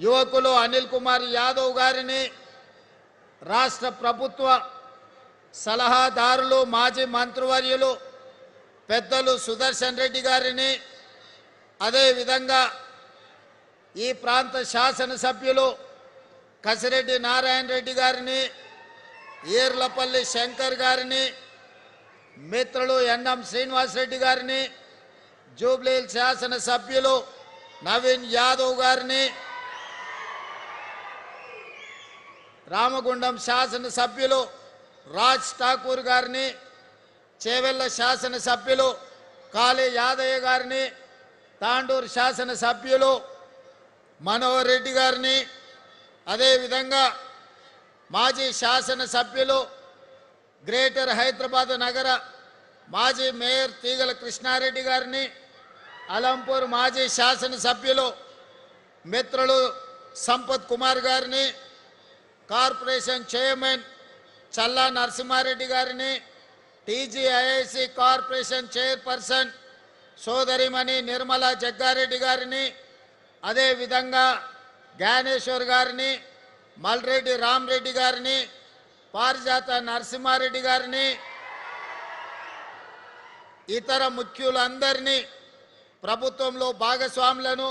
యువకులు అనిల్ కుమార్ యాదవ్ గారిని, రాష్ట్ర ప్రభుత్వ సలహాదారులు మాజీ మంత్రివర్యులు పెద్దలు సుదర్శన్ రెడ్డి గారిని, అదేవిధంగా ఈ ప్రాంత శాసనసభ్యులు కసిరెడ్డి నారాయణ రెడ్డి గారిని, ఈర్లపల్లి శంకర్ గారిని, మిత్రులు ఎన్ఎం శ్రీనివాసరెడ్డి గారిని, జూబ్లీహిల్స్ శాసనసభ్యులు నవీన్ యాదవ్ గారిని, రామగుండం శాసనసభ్యులు రాజ్ ఠాకూర్ గారిని, చేవెళ్ల శాసనసభ్యులు కాళీ యాదయ్య గారిని, తాండూరు శాసనసభ్యులు మనోహర్ రెడ్డి గారిని, అదేవిధంగా మాజీ శాసనసభ్యులు గ్రేటర్ హైదరాబాద్ నగర మాజీ మేయర్ తీగల కృష్ణారెడ్డి గారిని, అలంపూర్ మాజీ శాసనసభ్యులు మిత్రులు సంపత్ కుమార్ గారిని, కార్పొరేషన్ చైర్మన్ చల్లా నరసింహారెడ్డి గారిని, టీజీఐఐసి కార్పొరేషన్ చైర్పర్సన్ సోదరిమణి నిర్మలా జగ్గారెడ్డి గారిని, అదేవిధంగా జ్ఞానేశ్వర్ గారిని, మల్రెడ్డి రామరెడ్డి గారిని, పారిజాత నరసింహారెడ్డి గారిని, ఇతర ముఖ్యులందరినీ, ప్రభుత్వంలో భాగస్వాములను,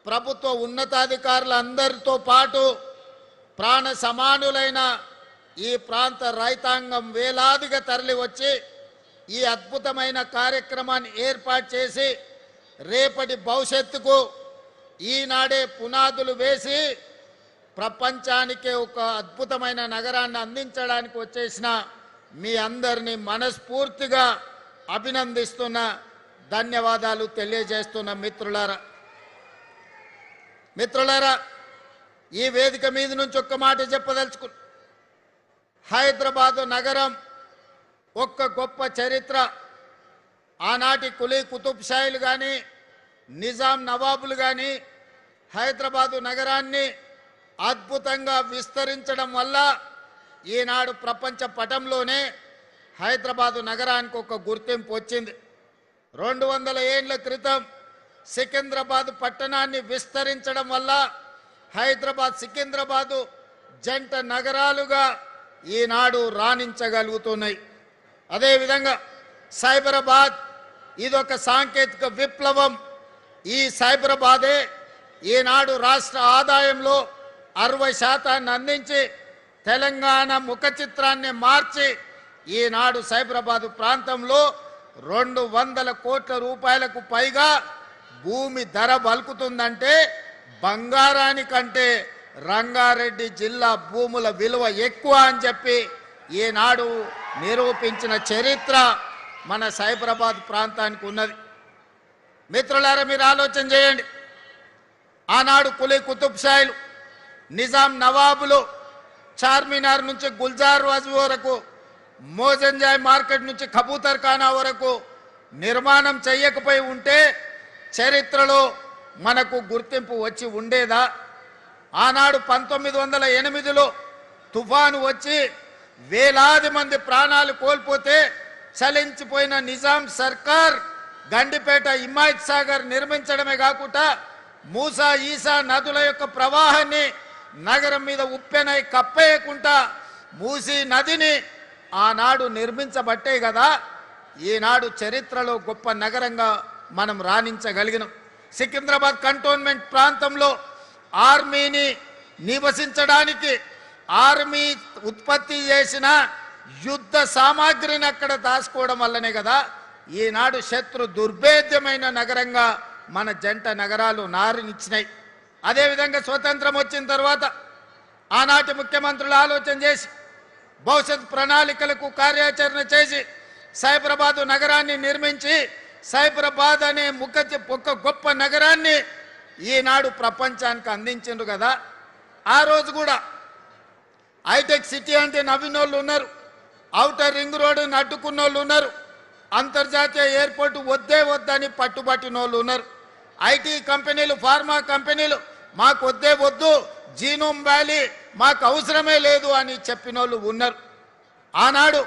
ప్రభుత్వ ఉన్నతాధికారులందరితో పాటు ప్రాణ సమానులైన ఈ ప్రాంత రైతాంగం వేలాదిగా తరలి వచ్చి ఈ అద్భుతమైన కార్యక్రమాన్ని ఏర్పాటు చేసి రేపటి భవిష్యత్తుకు ఈనాడే పునాదులు వేసి ప్రపంచానికే ఒక అద్భుతమైన నగరాన్ని అందించడానికి వచ్చేసిన మీ అందరినీ మనస్ఫూర్తిగా అభినందిస్తున్న, ధన్యవాదాలు తెలియజేస్తున్న మిత్రులారా, ఈ వేదిక మీద నుంచి ఒక్క మాట చెప్పదలుచుకున్నా. హైదరాబాదు నగరం ఒక్క గొప్ప చరిత్ర. ఆనాటి కులీ కుతుబ్ షాయిలు కానీ, నిజాం నవాబులు కానీ హైదరాబాదు నగరాన్ని అద్భుతంగా విస్తరించడం వల్ల ఈనాడు ప్రపంచ పటంలోనే హైదరాబాదు నగరానికి ఒక గుర్తింపు వచ్చింది. 200 ఏళ్ల క్రితం సికింద్రాబాద్ పట్టణాన్ని విస్తరించడం వల్ల హైదరాబాద్ సికింద్రాబాదు జంట నగరాలుగా ఈనాడు రాణించగలుగుతున్నాయి. అదేవిధంగా సైబరాబాద్ ఇదొక సాంకేతిక విప్లవం. ఈ సైబరాబాదే ఈనాడు రాష్ట్ర ఆదాయంలో 60% అందించి తెలంగాణ ముఖ చిత్రాన్ని మార్చి ఈనాడు సైబరాబాదు ప్రాంతంలో 200 కోట్ల రూపాయలకు పైగా భూమి ధర పలుకుతుందంటే బంగారానికంటే రంగారెడ్డి జిల్లా భూముల విలువ ఎక్కువ అని చెప్పి ఈనాడు నిరూపించిన చరిత్ర మన సైబరాబాద్ ప్రాంతానికి ఉన్నది. మిత్రులారా, మీరు ఆలోచన చేయండి. ఆనాడు కులీ కుతుబ్ షాయిలు, నిజాం నవాబులు చార్మినార్ నుంచి గుల్జార్ వాజ్ వరకు, మోజంజాయ్ మార్కెట్ నుంచి కబూతర్ ఖానా వరకు నిర్మాణం చేయకపోయి ఉంటే చరిత్రలో మనకు గుర్తింపు వచ్చి ఉండేదా? ఆనాడు 1908లో తుఫాను వచ్చి వేలాది మంది ప్రాణాలు కోల్పోతే చలించిపోయిన నిజాం సర్కార్ గండిపేట హిమాయత్ సాగర్ నిర్మించడమే కాకుండా మూసా ఈసా నదుల యొక్క ప్రవాహాన్ని నగరం మీద ఉప్పెనై కప్పేయకుండా మూసీ నదిని ఆనాడు నిర్మించబట్టే కదా ఈనాడు చరిత్రలో గొప్ప నగరంగా మనం రాణించగలిగినాం. సికింద్రాబాద్ కంటోన్మెంట్ ప్రాంతంలో ఆర్మీని నివసించడానికి ఆర్మీ ఉత్పత్తి చేసిన యుద్ధ సామాగ్రిని అక్కడ దాచుకోవడం వల్లనే కదా ఈనాడు శత్రు దుర్భేద్యమైన నగరంగా మన జంట నగరాలు నారునిచ్చినాయి. అదేవిధంగా స్వతంత్రం వచ్చిన తర్వాత ఆనాటి ముఖ్యమంత్రులు ఆలోచన చేసి భవిష్యత్ ప్రణాళికలకు కార్యాచరణ చేసి సైబరాబాదు నగరాన్ని నిర్మించి సైబరాబాద్ అనే ఒక గొప్ప నగరాన్ని ఈనాడు ప్రపంచానికి అందించిండ్రు కదా. ఆ రోజు కూడా హైటెక్ సిటీ అంటే నవ్వినోళ్ళు ఉన్నారు, ఔటర్ రింగ్ రోడ్డుని అడ్డుకున్నోళ్ళు ఉన్నారు, అంతర్జాతీయ ఎయిర్పోర్ట్ వద్దే వద్దని పట్టుబట్టినోళ్ళు ఉన్నారు, ఐటీ కంపెనీలు ఫార్మా కంపెనీలు మాకు వద్దే వద్దు, జీనోమ్ వ్యాలీ మాకు అవసరమే లేదు అని చెప్పినోళ్ళు ఉన్నారు. ఆనాడు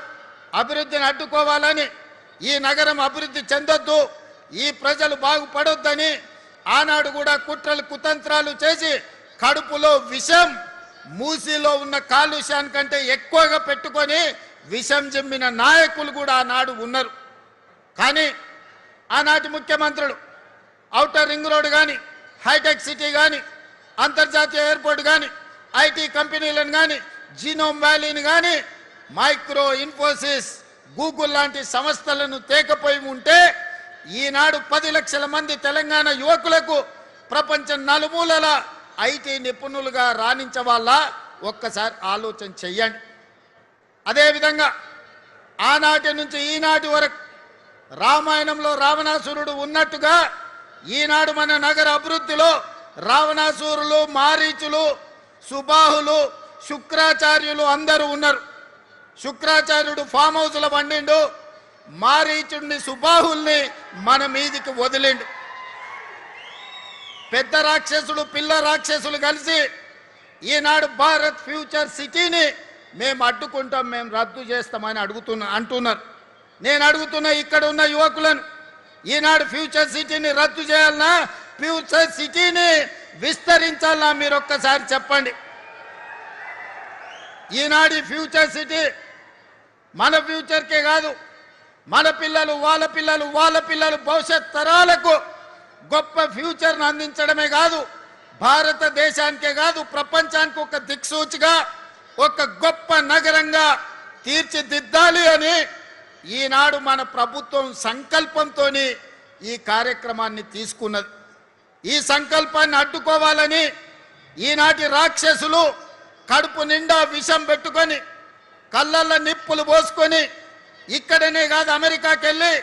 అభివృద్ధిని అడ్డుకోవాలని, ఈ నగరం అభివృద్ధి చెందొద్దు, ఈ ప్రజలు బాగుపడొద్దని ఆనాడు కూడా కుట్రలు కుతంత్రాలు చేసి కడుపులో విషం మూసిలో ఉన్న కాలుష్యానికంటే ఎక్కువగా పెట్టుకొని విషం జమ్మిన నాయకులు కూడా ఆనాడు ఉన్నారు. కానీ ఆనాటి ముఖ్యమంత్రులు ఔటర్ రింగ్ రోడ్ కానీ, హైటెక్ సిటీ కానీ, అంతర్జాతీయ ఎయిర్పోర్ట్ కానీ, ఐటీ కంపెనీలను కానీ, జీనోమ్ వ్యాలీని కానీ, మైక్రో ఇన్ఫోసిస్, గూగుల్ లాంటి సంస్థలను తేకపోయి ఉంటే ఈనాడు 10 లక్షల మంది తెలంగాణ యువకులకు ప్రపంచం నలుమూలల ఐటీ నిపుణులుగా రాణించవాళ్ళ ఒక్కసారి ఆలోచన చెయ్యండి. అదేవిధంగా ఆనాటి నుంచి ఈనాటి వరకు రామాయణంలో రావణాసురుడు ఉన్నట్టుగా ఈనాడు మన నగర అభివృద్ధిలో రావణాసురులు, మారీచులు, సుబాహులు, శుక్రాచార్యులు అందరూ ఉన్నారు. శుక్రాచార్యుడు ఫామ్ హౌస్లో వండిండు, మారీచుడిని, సుబాహుల్ని మన మీదికి వదిలిండు. పెద్ద రాక్షసులు, పిల్ల రాక్షసులు కలిసి ఈనాడు భారత్ ఫ్యూచర్ సిటీని మేము అడ్డుకుంటాం, మేము రద్దు చేస్తామని అంటున్నారు. నేను అడుగుతున్న ఇక్కడ ఉన్న యువకులను, ఈనాడు ఫ్యూచర్ సిటీని రద్దు చేయాలన్నా, ఫ్యూచర్ సిటీని విస్తరించాలన్నా మీరు ఒక్కసారి చెప్పండి. ఈనాడు ఫ్యూచర్ సిటీ మన ఫ్యూచర్కే కాదు, మన పిల్లలు, వాళ్ళ పిల్లలు, వాళ్ళ పిల్లలు భవిష్యత్ తరాలకు గొప్ప ఫ్యూచర్ను అందించడమే కాదు, భారతదేశానికే కాదు ప్రపంచానికి ఒక దిక్సూచిగా, ఒక గొప్ప నగరంగా తీర్చిదిద్దాలి అని ఈనాడు మన ప్రభుత్వం సంకల్పంతో ఈ కార్యక్రమాన్ని తీసుకున్నది. ఈ సంకల్పాన్ని అడ్డుకోవాలని ఈనాటి రాక్షసులు కడుపు నిండా విషం పెట్టుకొని, కళ్ళల్లో నిప్పులు పోసుకొని, ఇక్కడనే కాదు అమెరికాకి వెళ్ళి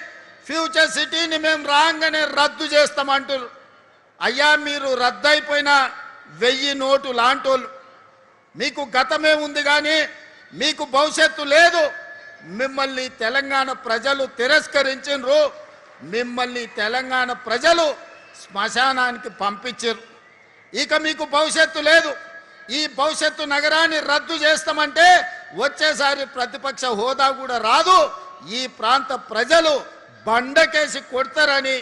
ఫ్యూచర్ సిటీని మేము రాగానే రద్దు చేస్తామంటారు. అయ్యా, మీరు రద్దయిపోయిన 1000 నోటు లాంటోళ్ళు, మీకు గతమే ఉంది కానీ మీకు భవిష్యత్తు లేదు. మిమ్మల్ని తెలంగాణ ప్రజలు తిరస్కరించారు, మిమ్మల్ని తెలంగాణ ప్రజలు శ్మశానానికి పంపించారు. ఇక మీకు భవిష్యత్తు లేదు. ఈ భవిష్యత్తు నగరాన్ని రద్దు చేస్తామంటే వచ్చేసారి ప్రతిపక్ష హోదా కూడా రాదు, ఈ ప్రాంత ప్రజలు బండకేసి కొడతారని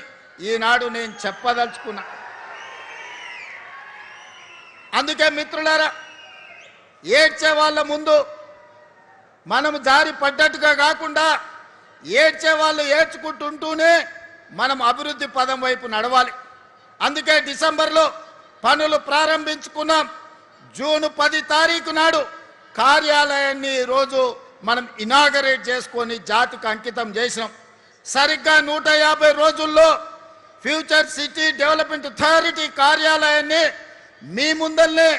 ఈనాడు నేను చెప్పదలుచుకున్నా. అందుకే మిత్రులారా, ఏడ్చే వాళ్ళ ముందు మనం జారి పడ్డట్టుగా కాకుండా ఏడ్చే వాళ్ళు ఏడ్చుకుంటుంటూనే మనం అభివృద్ధి పదం వైపు నడవాలి. అందుకే డిసెంబర్లో పనులు ప్రారంభించుకున్నాం. జూన్ 10 తారీఖు నాడు కార్యాలయాన్ని రోజు మనం ఇనాగరేట్ చేసుకొని జాతికి అంకితం చేసినాం. సరిగ్గా 150 రోజుల్లో ఫ్యూచర్ సిటీ డెవలప్మెంట్ అథారిటీ కార్యాలయాన్ని మీ ముందల్నే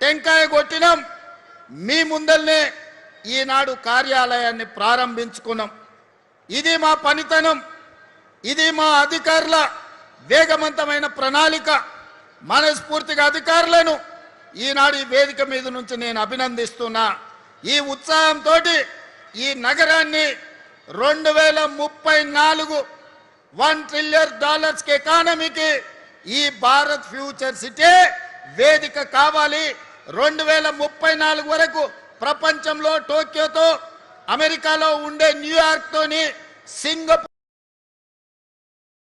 టెంకాయ కొట్టినాం, మీ ముందల్నే ఈనాడు కార్యాలయాన్ని ప్రారంభించుకున్నాం. ఇది మా పనితనం, ఇది మా అధికారుల వేగవంతమైన ప్రణాళిక. మనస్ఫూర్తిగా అధికారులను ఈనాడు ఈ వేదిక మీద నుంచి నేను అభినందిస్తున్నా. ఈ ఉత్సాహంతో ఈ నగరాన్ని 2034 $1 ట్రిలియన్ ఎకానమీకి ఈ భారత్ ఫ్యూచర్ సిటీ వేదిక కావాలి. 2034 వరకు ప్రపంచంలో టోక్యోతో, అమెరికాలో ఉండే న్యూయార్క్తోని, సింగపూర్